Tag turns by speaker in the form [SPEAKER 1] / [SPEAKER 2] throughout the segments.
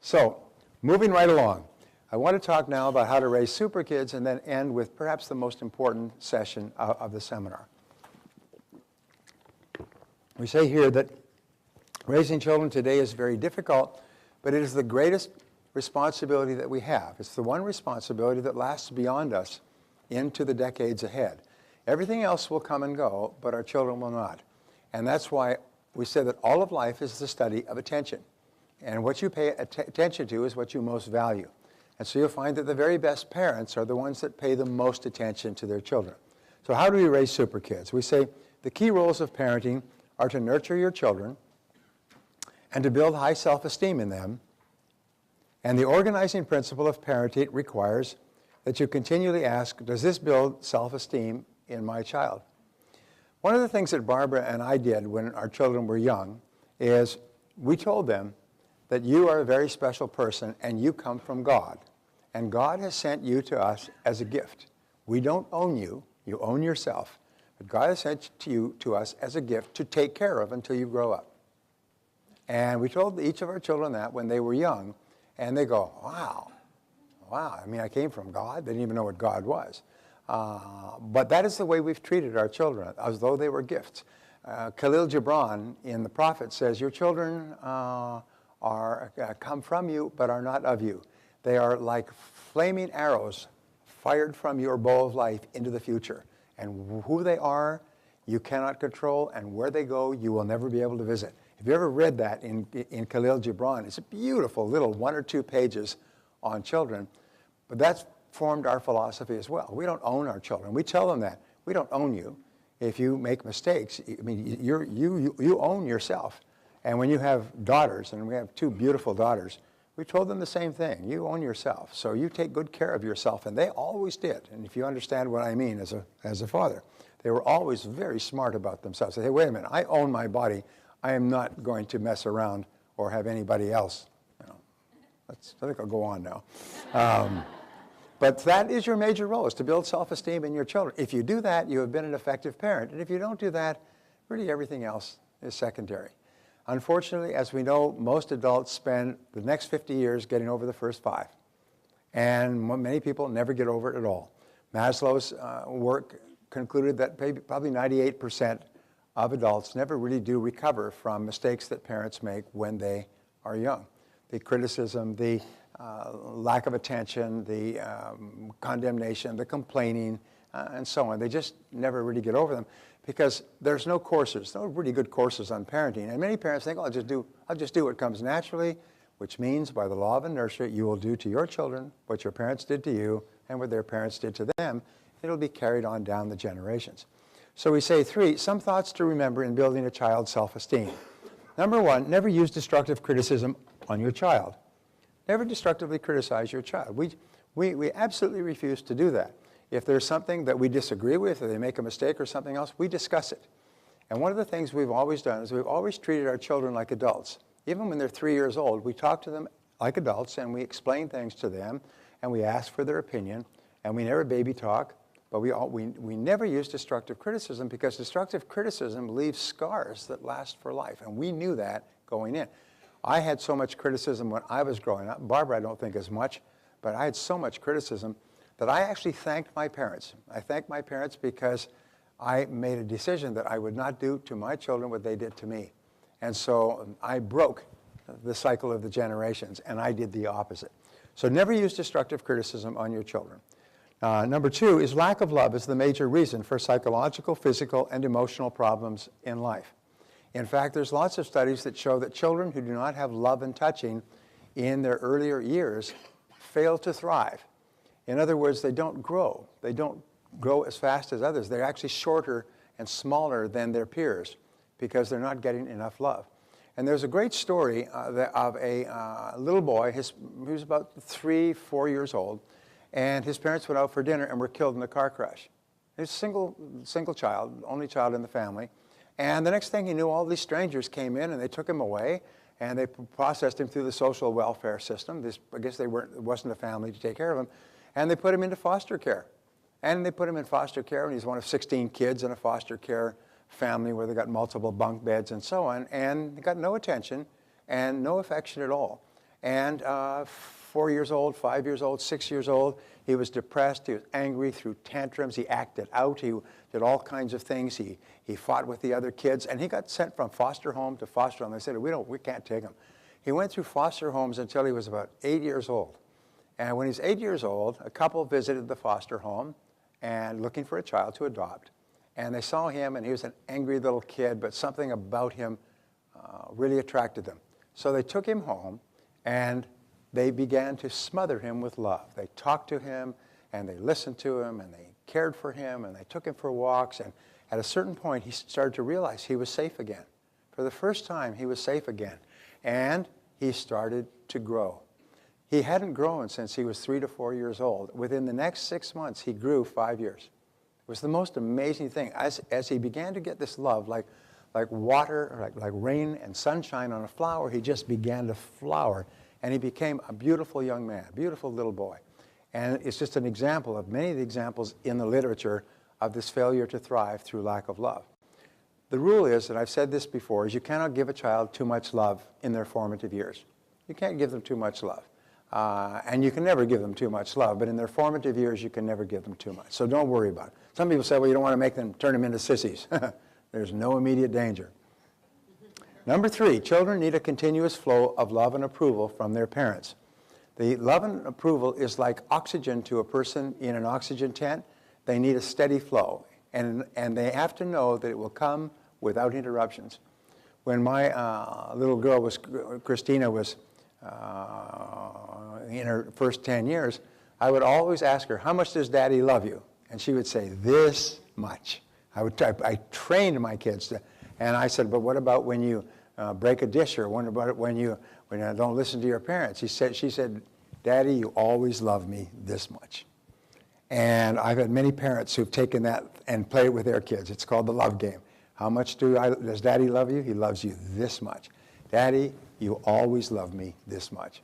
[SPEAKER 1] So, moving right along, I want to talk now about how to raise super kids and then end with perhaps the most important session of the seminar. We say here that raising children today is very difficult, but it is the greatest responsibility that we have. It's the one responsibility that lasts beyond us into the decades ahead. Everything else will come and go, but our children will not. And that's why we say that all of life is the study of attention. And what you pay attention to is what you most value. And so you'll find that the very best parents are the ones that pay the most attention to their children. So how do we raise super kids? We say the key roles of parenting are to nurture your children and to build high self-esteem in them. And the organizing principle of parenting requires that you continually ask, does this build self-esteem in my child? One of the things that Barbara and I did when our children were young is we told them that you are a very special person and you come from God. And God has sent you to us as a gift. We don't own you, you own yourself. But God has sent you to us as a gift to take care of until you grow up. And we told each of our children that when they were young, and they go, wow, I mean, I came from God. They didn't even know what God was. But that is the way we've treated our children, as though they were gifts. Khalil Gibran in The Prophet says, your children come from you, but are not of you. They are like flaming arrows fired from your bow of life into the future. And who they are, you cannot control, and where they go, you will never be able to visit. If you ever read that in Khalil Gibran, it's a beautiful little 1 or 2 pages on children, but that's formed our philosophy as well. We don't own our children. We tell them that. We don't own you. If you make mistakes, I mean, you own yourself. And when you have daughters, and we have 2 beautiful daughters, we told them the same thing. You own yourself, so you take good care of yourself, and they always did. And if you understand what I mean as a father, they were always very smart about themselves. They say, hey, wait a minute, I own my body. I am not going to mess around or have anybody else. I think I'll go on now. But that is your major role, is to build self-esteem in your children. If you do that, you have been an effective parent. And if you don't do that, really everything else is secondary. Unfortunately, as we know, most adults spend the next 50 years getting over the first 5. And many people never get over it at all. Maslow's work concluded that probably 98% of adults never really do recover from mistakes that parents make when they are young. The criticism, the lack of attention, the condemnation, the complaining, and so on. They just never really get over them because there's no courses, no really good courses on parenting. And many parents think, oh, I'll just do what comes naturally, which means by the law of inertia, you will do to your children what your parents did to you and what their parents did to them. It'll be carried on down the generations. So we say 3, some thoughts to remember in building a child's self-esteem. Number 1, never use destructive criticism on your child. Never destructively criticize your child. We absolutely refuse to do that. If there's something that we disagree with or they make a mistake or something else, we discuss it. And one of the things we've always done is we've always treated our children like adults. Even when they're 3 years old, we talk to them like adults and we explain things to them and we ask for their opinion and we never baby talk. But we never use destructive criticism because destructive criticism leaves scars that last for life. And we knew that going in. I had so much criticism when I was growing up. Barbara, I don't think as much, but I had so much criticism that I actually thanked my parents. I thanked my parents because I made a decision that I would not do to my children what they did to me. And so I broke the cycle of the generations, and I did the opposite. So never use destructive criticism on your children. Number 2 is lack of love is the major reason for psychological, physical, and emotional problems in life. In fact, there's lots of studies that show that children who do not have love and touching in their earlier years fail to thrive. In other words, they don't grow. They don't grow as fast as others. They're actually shorter and smaller than their peers because they're not getting enough love. And there's a great story of a little boy. He was about 3, 4 years old. And his parents went out for dinner and were killed in a car crash. He was a single child, only child in the family. And the next thing he knew, all these strangers came in and they took him away and they processed him through the social welfare system. I guess it wasn't a family to take care of him. And they put him into foster care. And they put him in foster care, and he's one of 16 kids in a foster care family where they got multiple bunk beds and so on. And they got no attention and no affection at all. And 4 years old, 5 years old, 6 years old, he was depressed, he was angry, threw tantrums, he acted out, he did all kinds of things, he fought with the other kids, and he got sent from foster home to foster home. They said, we can't take him. He went through foster homes until he was about 8 years old. And when he was 8 years old, a couple visited the foster home and looking for a child to adopt. And they saw him, and he was an angry little kid, but something about him really attracted them. So they took him home, and they began to smother him with love. They talked to him, and they listened to him, and they cared for him, and they took him for walks. And at a certain point, he started to realize he was safe again. For the first time, he was safe again. And he started to grow. He hadn't grown since he was 3 to 4 years old. Within the next 6 months, he grew 5 years. It was the most amazing thing. As he began to get this love, like water, like rain and sunshine on a flower, he just began to flower. And he became a beautiful young man, a beautiful little boy. And it's just an example of many of the examples in the literature of this failure to thrive through lack of love. The rule is, and I've said this before, is you cannot give a child too much love in their formative years. You can't give them too much love. And you can never give them too much love, but in their formative years, you can never give them too much. So don't worry about it. Some people say, well, you don't want to turn them into sissies. There's no immediate danger. Number 3, children need a continuous flow of love and approval from their parents. The love and approval is like oxygen to a person in an oxygen tent. They need a steady flow, and they have to know that it will come without interruptions. When my little girl, Christina, was in her first 10 years, I would always ask her, how much does Daddy love you? And she would say, this much. I trained my kids and I said, but what about when you break a dish, or what about when you don't listen to your parents? She said, Daddy, you always love me this much. And I've had many parents who've taken that and played it with their kids. It's called the love game. How much does Daddy love you? He loves you this much. Daddy, you always love me this much.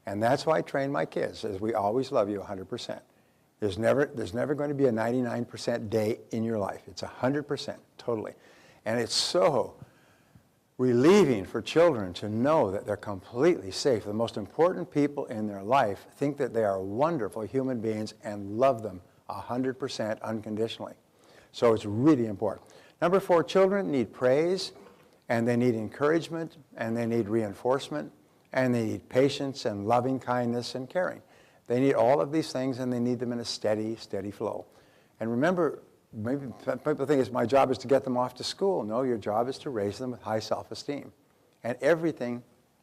[SPEAKER 1] And that's why I train my kids, is we always love you 100%. There's never going to be a 99% day in your life. It's 100%, totally. And it's so relieving for children to know that they're completely safe. The most important people in their life think that they are wonderful human beings and love them 100% unconditionally. So it's really important. Number 4, children need praise, and they need encouragement, and they need reinforcement, and they need patience and loving kindness and caring. They need all of these things, and they need them in a steady, steady flow. And remember, maybe people think my job is to get them off to school. No, your job is to raise them with high self-esteem. And everything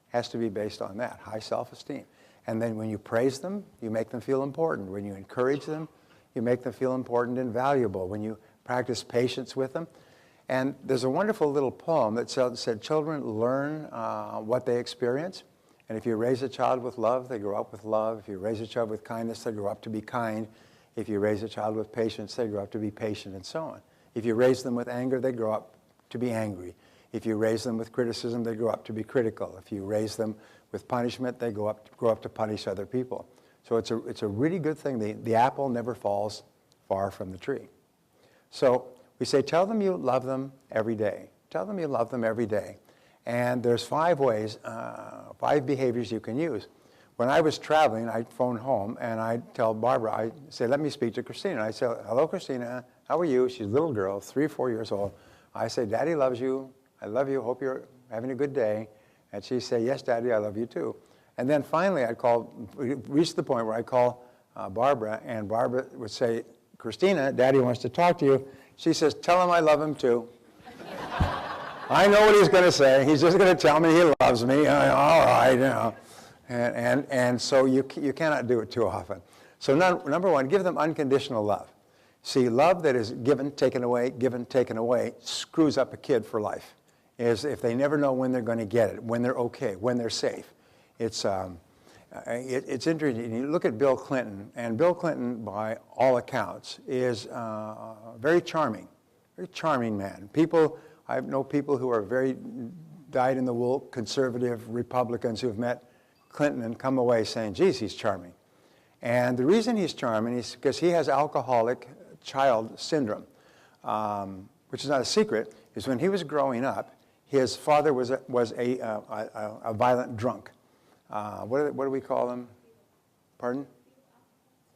[SPEAKER 1] has to be based on that, high self-esteem. And then when you praise them, you make them feel important. When you encourage them, you make them feel important and valuable. When you practice patience with them. And there's a wonderful little poem that said, children learn what they experience. And if you raise a child with love, they grow up with love. If you raise a child with kindness, they grow up to be kind. If you raise a child with patience, they grow up to be patient, and so on. If you raise them with anger, they grow up to be angry. If you raise them with criticism, they grow up to be critical. If you raise them with punishment, they grow up to punish other people. So it's a really good thing. The apple never falls far from the tree. So we say, tell them you love them every day. Tell them you love them every day. And there's 5 ways, 5 behaviors you can use. When I was traveling, I'd phone home, and I'd tell Barbara, I'd say, let me speak to Christina. I'd say, hello, Christina. How are you? She's a little girl, 3 or 4 years old. I say, Daddy loves you. I love you. Hope you're having a good day. And she'd say, yes, Daddy, I love you too. And then finally, reach the point where I'd call Barbara, and Barbara would say, Christina, Daddy wants to talk to you. She says, tell him I love him too. I know what he's going to say. He's just going to tell me he loves me. All right, you know. And so you cannot do it too often. So number 1, give them unconditional love. See, love that is given, taken away, screws up a kid for life. Is if they never know when they're going to get it, when they're okay, when they're safe. It's interesting. You look at Bill Clinton, and Bill Clinton, by all accounts, is a very charming man. I know people who are very dyed-in-the-wool conservative Republicans who have met Clinton and come away saying, geez, he's charming. And the reason he's charming is because he has alcoholic child syndrome, which is not a secret, is when he was growing up, his father was a violent drunk. what do we call them? Pardon?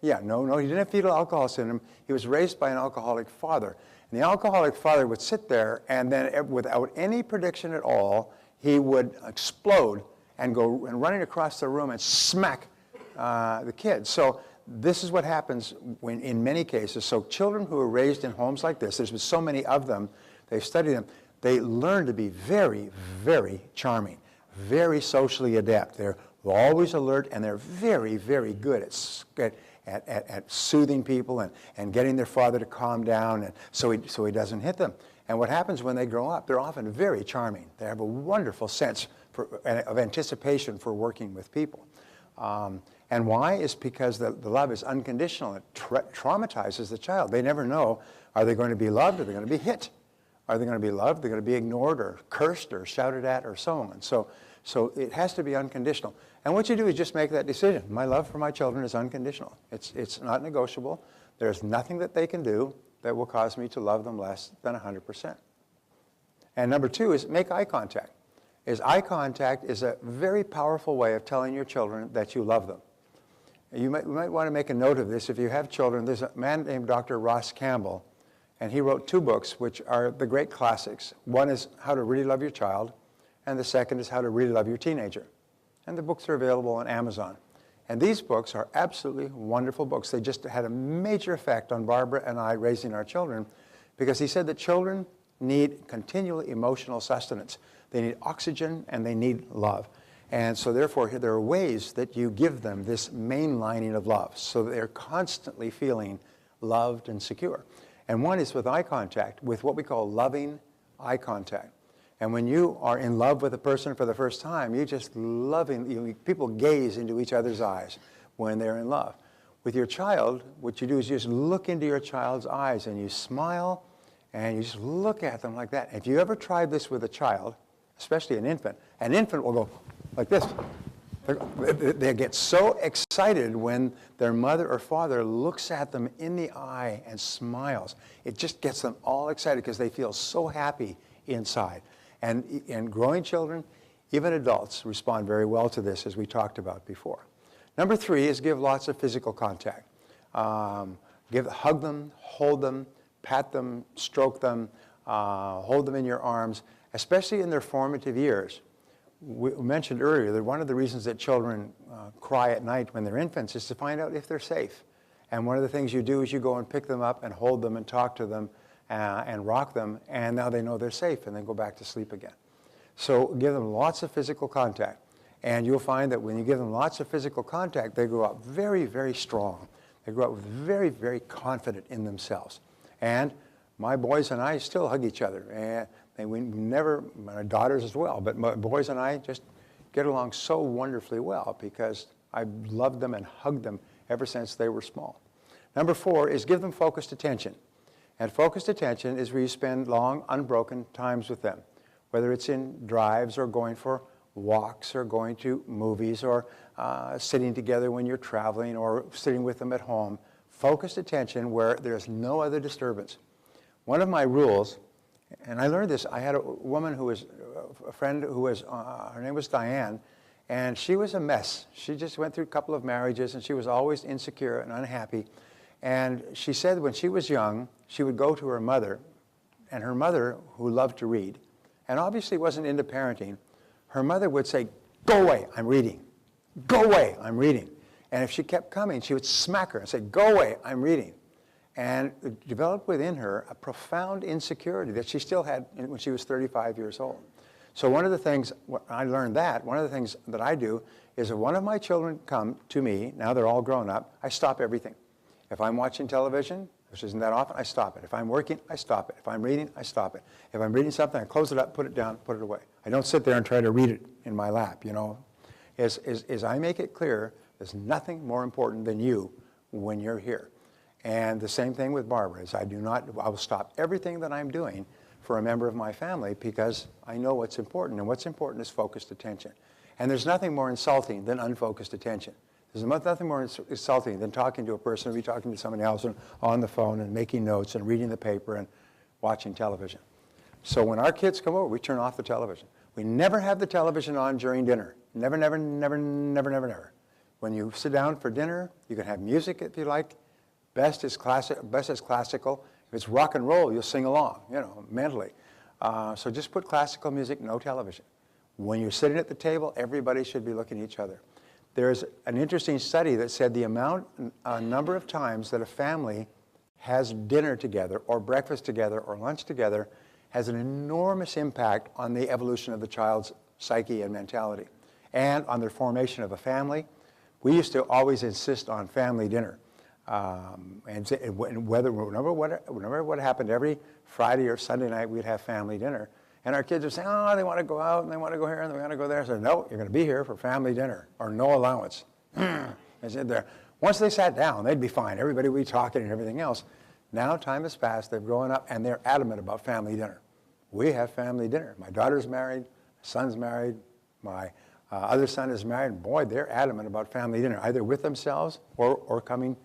[SPEAKER 1] Yeah, no, he didn't have fetal alcohol syndrome. He was raised by an alcoholic father. And the alcoholic father would sit there, and then without any prediction at all, he would explode and go and running across the room and smack the kid. So this is what happens when, in many cases. So children who are raised in homes like this, there's been so many of them, they've studied them, they learn to be very, very charming, very socially adept. They're always alert, and they're very, very good at soothing people and getting their father to calm down, and so he doesn't hit them. And what happens when they grow up, they're often very charming. They have a wonderful sense of anticipation for working with people. And why? Is because the love is unconditional. It traumatizes the child. They never know, are they going to be loved, or are they going to be hit? Are they going to be loved? They're going to be ignored or cursed or shouted at or so on. So it has to be unconditional. And what you do is just make that decision. My love for my children is unconditional. It's not negotiable. There's nothing that they can do that will cause me to love them less than 100%. And number two is make eye contact. Eye contact is a very powerful way of telling your children that you love them. You might want to make a note of this if you have children. There's a man named Dr. Ross Campbell, and he wrote two books which are the great classics. One is How to Really Love Your Child, and the second is How to Really Love Your Teenager. And the books are available on Amazon. And these books are absolutely wonderful books. They just had a major effect on Barbara and I raising our children, because he said that children need continual emotional sustenance. They need oxygen and they need love. And so therefore there are ways that you give them this mainlining of love so that they're constantly feeling loved and secure. And one is with eye contact, with what we call loving eye contact. And when you are in love with a person for the first time, you just people gaze into each other's eyes when they're in love. With your child, what you do is you just look into your child's eyes and you smile and you just look at them like that. If you ever tried this with a child, especially an infant will go like this. They get so excited when their mother or father looks at them in the eye and smiles. It just gets them all excited because they feel so happy inside. And growing children, even adults, respond very well to this, as we talked about before. Number three is give lots of physical contact. Hug them, hold them, pat them, stroke them, hold them in your arms, especially in their formative years. We mentioned earlier that one of the reasons that children cry at night when they're infants is to find out if they're safe. And one of the things you do is you go and pick them up and hold them and talk to them and rock them, and now they know they're safe, and then go back to sleep again. So give them lots of physical contact. And you'll find that when you give them lots of physical contact, they grow up very, very strong. They grow up very, very confident in themselves. And my boys and I still hug each other. And we never, my daughters as well, but my boys and I just get along so wonderfully well because I've loved them and hugged them ever since they were small. Number four is give them focused attention. And focused attention is where you spend long, unbroken times with them, whether it's in drives or going for walks or going to movies or sitting together when you're traveling or sitting with them at home. Focused attention where there's no other disturbance. One of my rules, and I learned this, I had a woman who was, a friend who was, her name was Diane, and she was a mess. She just went through a couple of marriages and she was always insecure and unhappy. And she said when she was young, she would go to her mother, and her mother, who loved to read, and obviously wasn't into parenting, her mother would say, "Go away, I'm reading. Go away, I'm reading." And if she kept coming, she would smack her and say, "Go away, I'm reading." And it developed within her a profound insecurity that she still had when she was 35 years old. So one of the things, I learned that, one of the things that I do is if one of my children come to me, now they're all grown up, I stop everything. If I'm watching television, which isn't that often, I stop it. If I'm working, I stop it. If I'm reading, I stop it. If I'm reading something, I close it up, put it down, put it away. I don't sit there and try to read it in my lap, you know. As I make it clear, there's nothing more important than you when you're here. And the same thing with Barbara, is I will stop everything that I'm doing for a member of my family because I know what's important, and what's important is focused attention. And there's nothing more insulting than unfocused attention. There's nothing more insulting than talking to a person, or be talking to somebody else and on the phone and making notes and reading the paper and watching television. So when our kids come over, we turn off the television. We never have the television on during dinner. Never, never, never, never, never, never. When you sit down for dinner, you can have music if you like. Best is classical. If it's rock and roll, you'll sing along, mentally. So just put classical music, no television. When you're sitting at the table, everybody should be looking at each other. There's an interesting study that said the number of times that a family has dinner together or breakfast together or lunch together has an enormous impact on the evolution of the child's psyche and mentality and on their formation of a family. We used to always insist on family dinner. And whenever what happened, every Friday or Sunday night we'd have family dinner. And our kids would say, oh, they want to go out and they want to go here and they want to go there. I said, no, you're going to be here for family dinner or no allowance. I said there. Once they sat down, they'd be fine. Everybody would be talking and everything else. Now time has passed, they've grown up and they're adamant about family dinner. We have family dinner. My daughter's married, my son's married, my other son is married. And boy, they're adamant about family dinner, either with themselves or coming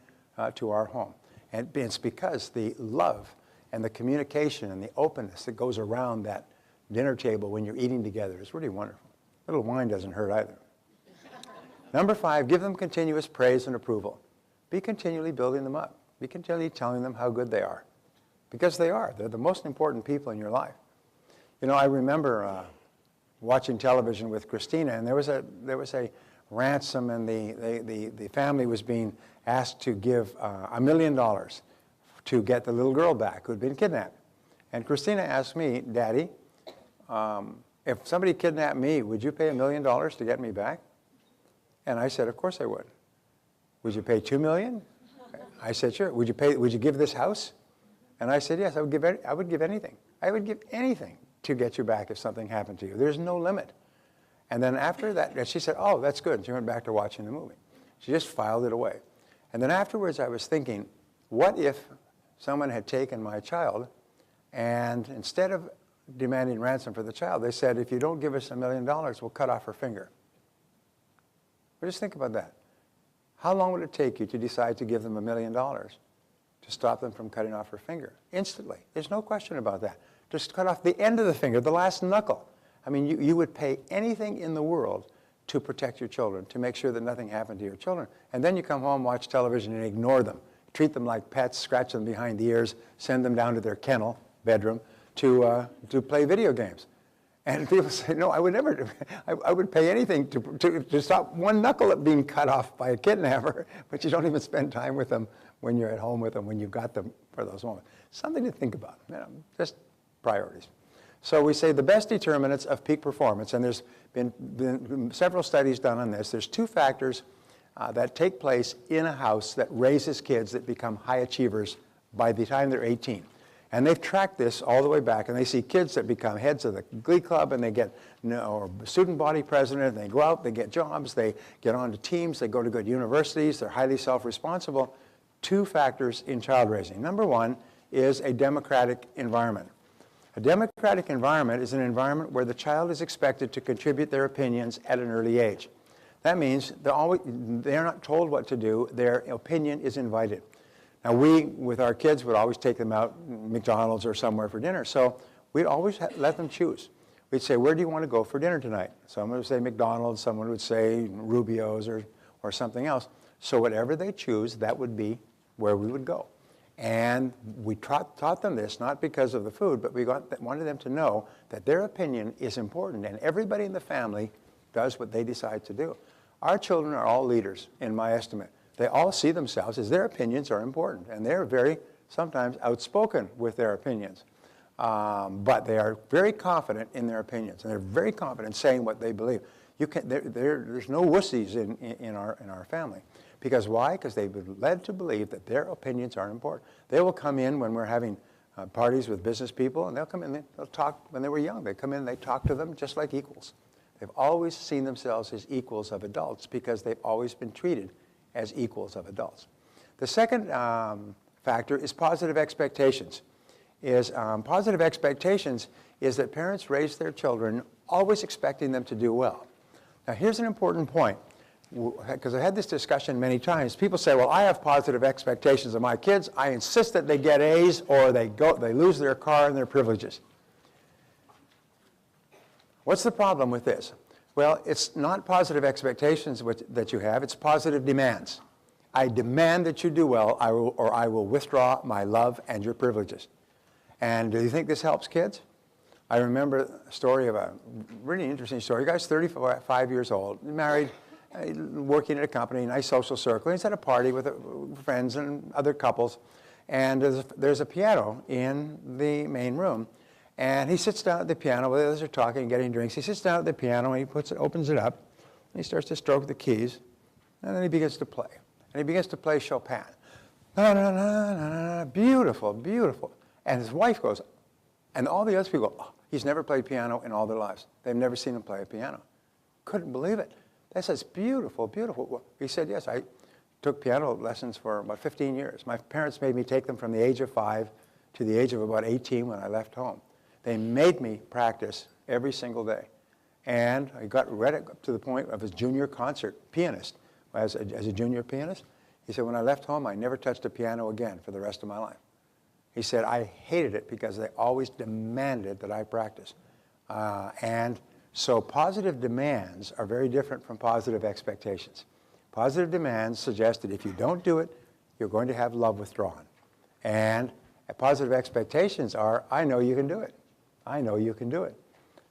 [SPEAKER 1] to our home. And it's because the love and the communication and the openness that goes around that dinner table when you're eating together is really wonderful. A little wine doesn't hurt either. Number 5, give them continuous praise and approval. Be continually building them up. Be continually telling them how good they are. Because they are. They're the most important people in your life. I remember watching television with Christina, and there was a ransom, and the family was being asked to give $1 million to get the little girl back who had been kidnapped. And Christina asked me, Daddy, if somebody kidnapped me, would you pay $1 million to get me back? And I said, of course I would. Would you pay $2 million? I said, sure. Would you give this house? And I said, yes, I would give anything. I would give anything to get you back if something happened to you. There's no limit. And then after that, she said, oh, that's good. And she went back to watching the movie. She just filed it away. And then afterwards I was thinking, what if someone had taken my child and instead of demanding ransom for the child, they said, if you don't give us $1 million, we'll cut off her finger. But just think about that. How long would it take you to decide to give them $1 million to stop them from cutting off her finger? Instantly. There's no question about that. Just cut off the end of the finger, the last knuckle. I mean, you would pay anything in the world to protect your children, to make sure that nothing happened to your children. And then you come home, watch television, and ignore them. Treat them like pets, scratch them behind the ears, send them down to their kennel, bedroom, to play video games. And people say, no, I would never, I would pay anything to stop one knuckle being cut off by a kidnapper, but you don't even spend time with them when you're at home with them, when you've got them for those moments. Something to think about, just priorities. So we say the best determinants of peak performance, and there's been several studies done on this. There's 2 factors that take place in a house that raises kids that become high achievers by the time they're 18. And they've tracked this all the way back, and they see kids that become heads of the glee club, and they get or student body president, and they go out, they get jobs, they get onto teams, they go to good universities, they're highly self-responsible. 2 factors in child raising. Number 1 is a democratic environment. A democratic environment is an environment where the child is expected to contribute their opinions at an early age. That means they're not told what to do, their opinion is invited. Now we, with our kids, would always take them out, McDonald's or somewhere for dinner. So we'd always let them choose. We'd say, where do you want to go for dinner tonight? Someone would say McDonald's, someone would say Rubio's or something else. So whatever they choose, that would be where we would go. And we taught them this, not because of the food, but we wanted them to know that their opinion is important, and everybody in the family does what they decide to do. Our children are all leaders, in my estimate. They all see themselves as their opinions are important, and they're very, sometimes, outspoken with their opinions. But they are very confident in their opinions, and they're very confident saying what they believe. There's no wussies in our family. Because why? Because they've been led to believe that their opinions are important. They will come in when we're having parties with business people, and they'll come in, they'll talk. When they were young, they come in and they talk to them just like equals. They've always seen themselves as equals of adults because they've always been treated as equals of adults. The second factor is positive expectations. Positive expectations is that parents raise their children always expecting them to do well. Now here's an important point, because I had this discussion many times. People say, well, I have positive expectations of my kids. I insist that they get A's or they lose their car and their privileges. What's the problem with this? Well, it's not positive expectations that you have, it's positive demands. I demand that you do well, or I will withdraw my love and your privileges. And do you think this helps kids? I remember a story of a really interesting story. The guy's 35 years old, married, working at a company, nice social circle. He's at a party with friends and other couples, and there's a piano in the main room. And he sits down at the piano while the others are talking and getting drinks. He sits down at the piano and he opens it up, and he starts to stroke the keys, and then he begins to play. And he begins to play Chopin. Na, na, na, na, na, beautiful, beautiful. And his wife goes, and all the other people go, oh, he's never played piano in all their lives. They've never seen him play a piano. Couldn't believe it. They said, it's beautiful, beautiful. Well, he said, yes, I took piano lessons for about 15 years. My parents made me take them from the age of 5 to the age of about 18 when I left home. They made me practice every single day. And I got right up to the point of his junior concert pianist. As a junior pianist, he said, when I left home, I never touched a piano again for the rest of my life. He said, I hated it because they always demanded that I practice. And so positive demands are very different from positive expectations. Positive demands suggest that if you don't do it, you're going to have love withdrawn. And positive expectations are, I know you can do it. I know you can do it.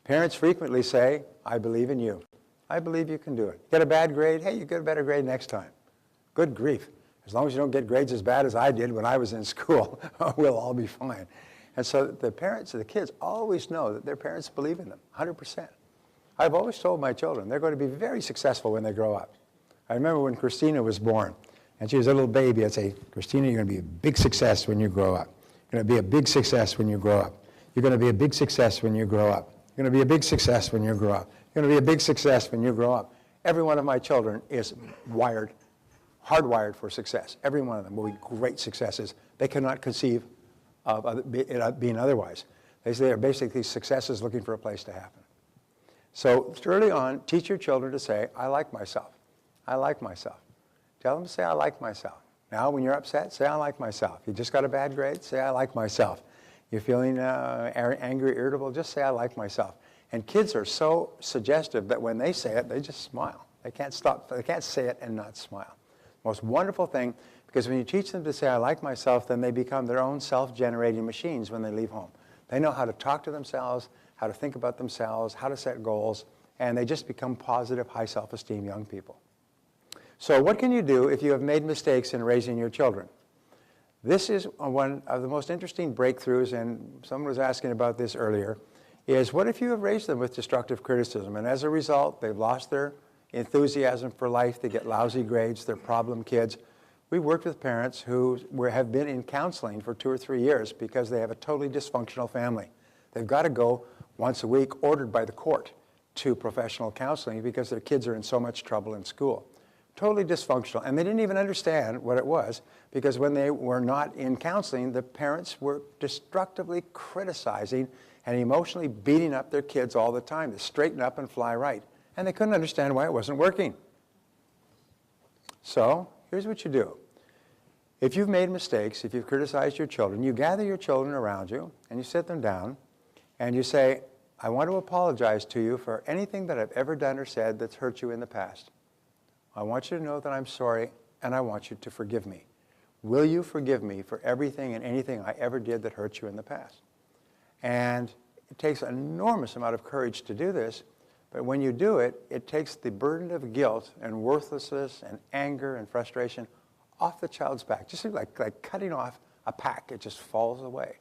[SPEAKER 1] Parents frequently say, I believe in you. I believe you can do it. Get a bad grade, hey, you get a better grade next time. Good grief. As long as you don't get grades as bad as I did when I was in school, we'll all be fine. And so the parents of the kids always know that their parents believe in them, 100%. I've always told my children they're going to be very successful when they grow up. I remember when Christina was born, and she was a little baby, I'd say, Christina, you're going to be a big success when you grow up. You're going to be a big success when you grow up. You're going to be a big success when you grow up. You're going to be a big success when you grow up. You're going to be a big success when you grow up. Every one of my children is hardwired for success. Every one of them will be great successes. They cannot conceive of it being otherwise. They say they're basically successes looking for a place to happen. So early on, teach your children to say, I like myself. I like myself. Tell them to say, I like myself. Now, when you're upset, say, I like myself. You just got a bad grade, say, I like myself. You're feeling angry, irritable, just say, I like myself. And kids are so suggestive that when they say it, they just smile. They can't stop. They can't say it and not smile. Most wonderful thing, because when you teach them to say, I like myself, then they become their own self-generating machines when they leave home. They know how to talk to themselves, how to think about themselves, how to set goals, and they just become positive, high self-esteem young people. So what can you do if you have made mistakes in raising your children? This is one of the most interesting breakthroughs, and someone was asking about this earlier, is what if you have raised them with destructive criticism, and as a result, they've lost their enthusiasm for life, they get lousy grades, they're problem kids. We worked with parents who have been in counseling for 2 or 3 years because they have a totally dysfunctional family. They've got to go once a week, ordered by the court, to professional counseling because their kids are in so much trouble in school. Totally dysfunctional, and they didn't even understand what it was because when they were not in counseling, the parents were destructively criticizing and emotionally beating up their kids all the time to straighten up and fly right. And they couldn't understand why it wasn't working. So here's what you do. If you've made mistakes, if you've criticized your children, you gather your children around you and you sit them down and you say, I want to apologize to you for anything that I've ever done or said that's hurt you in the past. I want you to know that I'm sorry and I want you to forgive me. Will you forgive me for everything and anything I ever did that hurt you in the past? And it takes an enormous amount of courage to do this. But when you do it, it takes the burden of guilt and worthlessness and anger and frustration off the child's back. Just like cutting off a pack, it just falls away.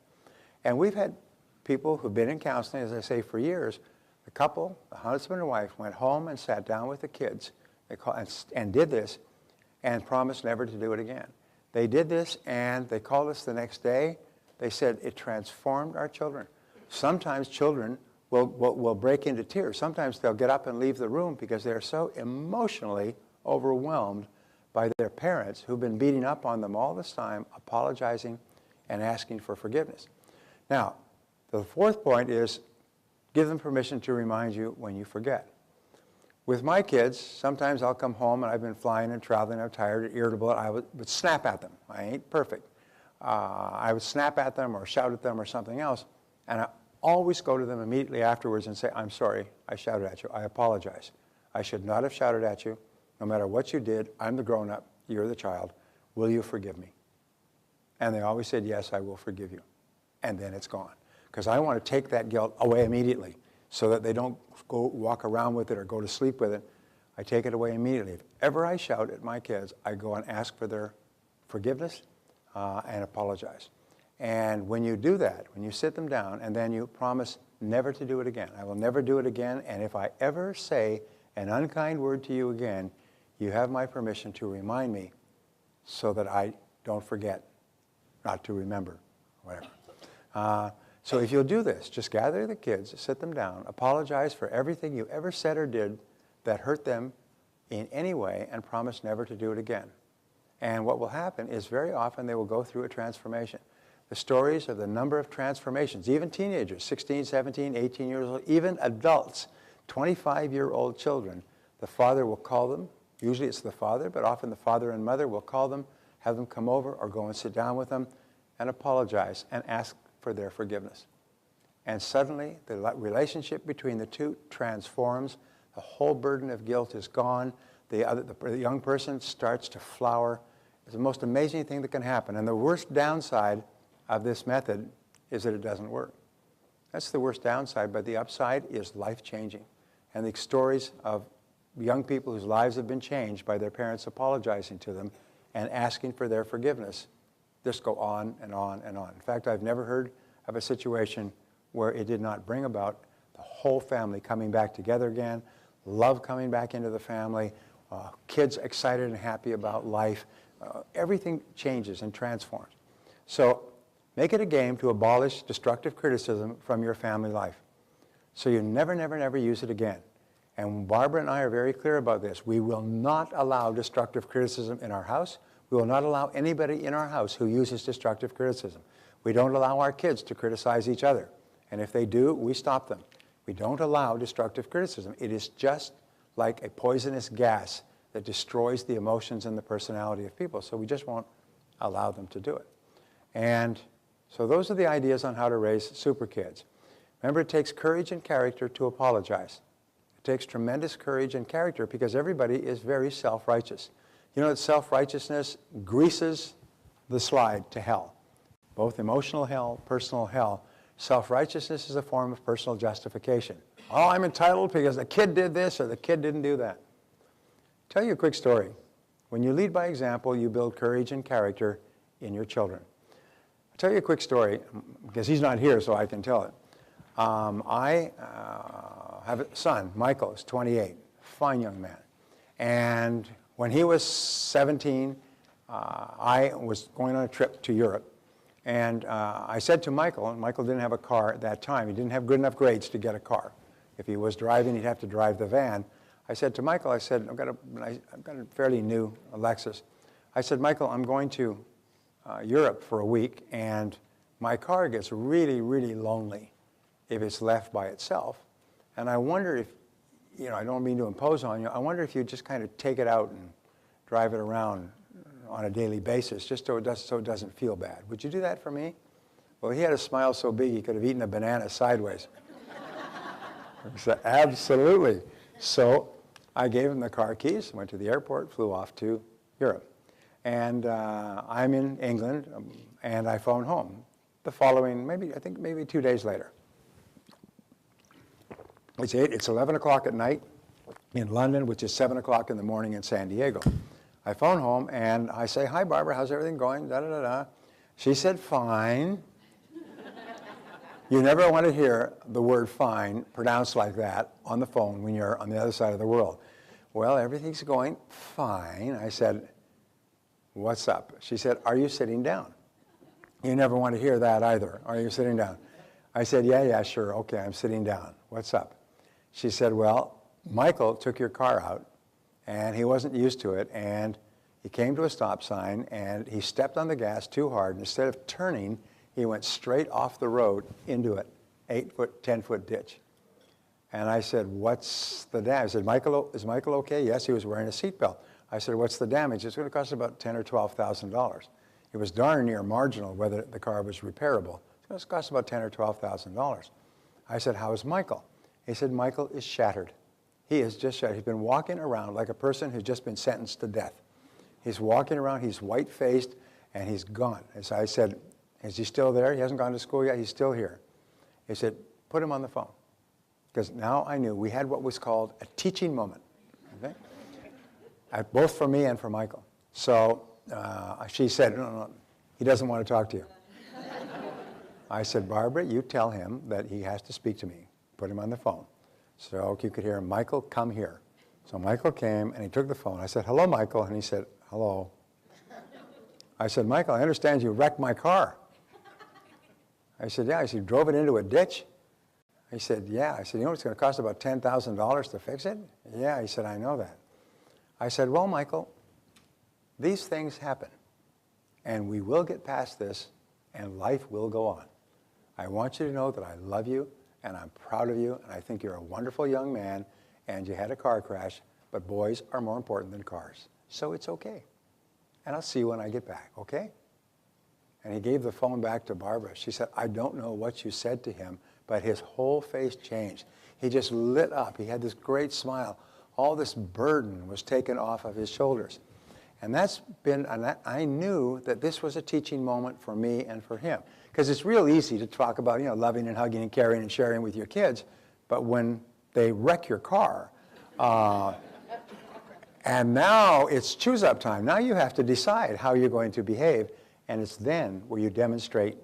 [SPEAKER 1] And we've had people who've been in counseling, as I say, for years. The couple, the husband and wife, went home and sat down with the kids and did this and promised never to do it again. They did this and they called us the next day. They said it transformed our children. Sometimes children will break into tears. Sometimes they'll get up and leave the room because they're so emotionally overwhelmed by their parents who've been beating up on them all this time, apologizing and asking for forgiveness. Now, the fourth point is give them permission to remind you when you forget. With my kids, sometimes I'll come home and I've been flying and traveling, I'm tired, irritable, and I would snap at them. I ain't perfect. I would snap at them or shout at them or something else, and always go to them immediately afterwards and say, I'm sorry, I shouted at you. I apologize. I should not have shouted at you. No matter what you did, I'm the grown-up, you're the child. Will you forgive me? And they always said, yes, I will forgive you. And then it's gone. Because I want to take that guilt away immediately so that they don't go walk around with it or go to sleep with it. I take it away immediately. If ever I shout at my kids, I go and ask for their forgiveness and apologize. And when you do that, when you sit them down and then you promise never to do it again, I will never do it again, and if I ever say an unkind word to you again, you have my permission to remind me so that I don't forget, not to remember, whatever. So if you'll do this, just gather the kids, sit them down, apologize for everything you ever said or did that hurt them in any way, and promise never to do it again. And what will happen is very often they will go through a transformation. The stories of the number of transformations, even teenagers, 16, 17, 18 years old, even adults, 25-year-old children, the father will call them. Usually it's the father, but often the father and mother will call them, have them come over or go and sit down with them and apologize and ask for their forgiveness. And suddenly the relationship between the two transforms. The whole burden of guilt is gone. The young person starts to flower. It's the most amazing thing that can happen. And the worst downside of this method is that it doesn't work. That's the worst downside, but the upside is life-changing. And the stories of young people whose lives have been changed by their parents apologizing to them and asking for their forgiveness just go on and on and on. In fact, I've never heard of a situation where it did not bring about the whole family coming back together again, love coming back into the family, kids excited and happy about life. Everything changes and transforms. So make it a game to abolish destructive criticism from your family life. So you never, never, never use it again. And Barbara and I are very clear about this. We will not allow destructive criticism in our house. We will not allow anybody in our house who uses destructive criticism. We don't allow our kids to criticize each other. And if they do, we stop them. We don't allow destructive criticism. It is just like a poisonous gas that destroys the emotions and the personality of people. So we just won't allow them to do it. And so those are the ideas on how to raise super kids. Remember, it takes courage and character to apologize. It takes tremendous courage and character because everybody is very self-righteous. You know that self-righteousness greases the slide to hell, both emotional hell, personal hell. Self-righteousness is a form of personal justification. Oh, I'm entitled because the kid did this or the kid didn't do that. I'll tell you a quick story. When you lead by example, you build courage and character in your children. I'll tell you a quick story because he's not here, so I can tell it. I have a son, Michael, is 28, fine young man. And when he was 17, I was going on a trip to Europe. And I said to Michael, and Michael didn't have a car at that time. He didn't have good enough grades to get a car. If he was driving, he'd have to drive the van. I said to Michael, I said, I've got a fairly new Lexus. I said, Michael, I'm going to Europe for a week, and my car gets really, really lonely if it's left by itself. And I wonder if, you know, I don't mean to impose on you, I wonder if you just kind of take it out and drive it around on a daily basis, just so it doesn't feel bad. Would you do that for me? Well, he had a smile so big he could have eaten a banana sideways. I said, absolutely. So I gave him the car keys, went to the airport, flew off to Europe. And I'm in England, and I phoned home the following, I think maybe 2 days later. It's 11 o'clock at night in London, which is 7 o'clock in the morning in San Diego. I phone home and I say, hi, Barbara, how's everything going? Da, da, da, da. She said, fine. You never want to hear the word fine pronounced like that on the phone when you're on the other side of the world. Well, everything's going fine. I said, what's up? She said, are you sitting down? You never want to hear that either. Are you sitting down? I said, yeah, sure. Okay, I'm sitting down. What's up? She said, well, Michael took your car out, and he wasn't used to it, and he came to a stop sign, and he stepped on the gas too hard. Instead of turning, he went straight off the road into an 8-foot, 10-foot ditch. And I said, what's the damage? I said, is Michael okay? Yes, he was wearing a seatbelt. I said, what's the damage? It's going to cost about $10,000 or $12,000. It was darn near marginal whether the car was repairable. It's going to cost about $10,000 or $12,000. I said, how is Michael? He said, Michael is shattered. He is just shattered. He's been walking around like a person who's just been sentenced to death. He's walking around, he's white-faced, and he's gone. And so I said, is he still there? He hasn't gone to school yet? He's still here. He said, put him on the phone. Because now I knew we had what was called a teaching moment, okay? Both for me and for Michael. So she said, no, he doesn't want to talk to you. I said, Barbara, you tell him that he has to speak to me. Put him on the phone. So you could hear him, Michael, come here. So Michael came, and he took the phone. I said, hello, Michael. And he said, hello. I said, Michael, I understand you wrecked my car. I said, yeah. I said, you drove it into a ditch? He said, yeah. I said, you know it's going to cost about $10,000 to fix it? Yeah. He said, I know that. I said, well, Michael, these things happen, and we will get past this, and life will go on. I want you to know that I love you, and I'm proud of you, and I think you're a wonderful young man, and you had a car crash, but boys are more important than cars. So it's okay. And I'll see you when I get back, okay? And he gave the phone back to Barbara. She said, I don't know what you said to him, but his whole face changed. He just lit up. He had this great smile. All this burden was taken off of his shoulders. And I knew that this was a teaching moment for me and for him. Because it's real easy to talk about, loving and hugging and caring and sharing with your kids, but when they wreck your car, and now it's choose-up time. Now you have to decide how you're going to behave, and it's then where you demonstrate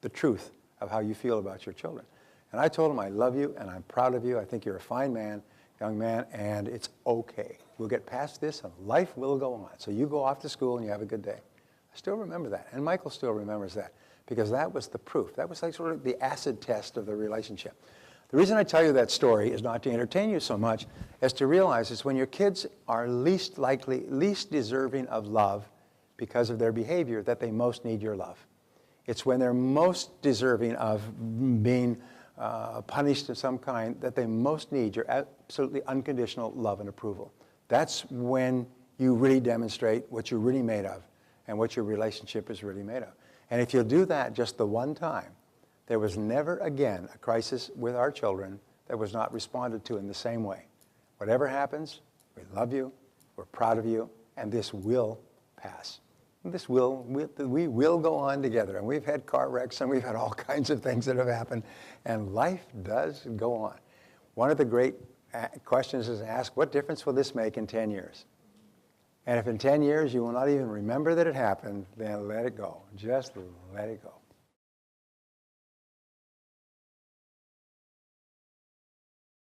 [SPEAKER 1] the truth of how you feel about your children. And I told him, I love you, and I'm proud of you. I think you're a fine man, young man, and it's okay. We'll get past this, and life will go on. So you go off to school, and you have a good day. I still remember that, and Michael still remembers that, because that was the proof. That was like sort of the acid test of the relationship. The reason I tell you that story is not to entertain you so much as to realize it's when your kids are least likely, least deserving of love because of their behavior that they most need your love. It's when they're most deserving of being punished of some kind that they most need your absolutely unconditional love and approval. That's when you really demonstrate what you're really made of and what your relationship is really made of. And if you'll do that just the one time, there was never again a crisis with our children that was not responded to in the same way. Whatever happens, we love you, we're proud of you, and this will pass. We will go on together. And we've had car wrecks, and we've had all kinds of things that have happened, and life does go on. One of the great questions is asked, what difference will this make in 10 years? And if in 10 years you will not even remember that it happened, then let it go. Just let it go.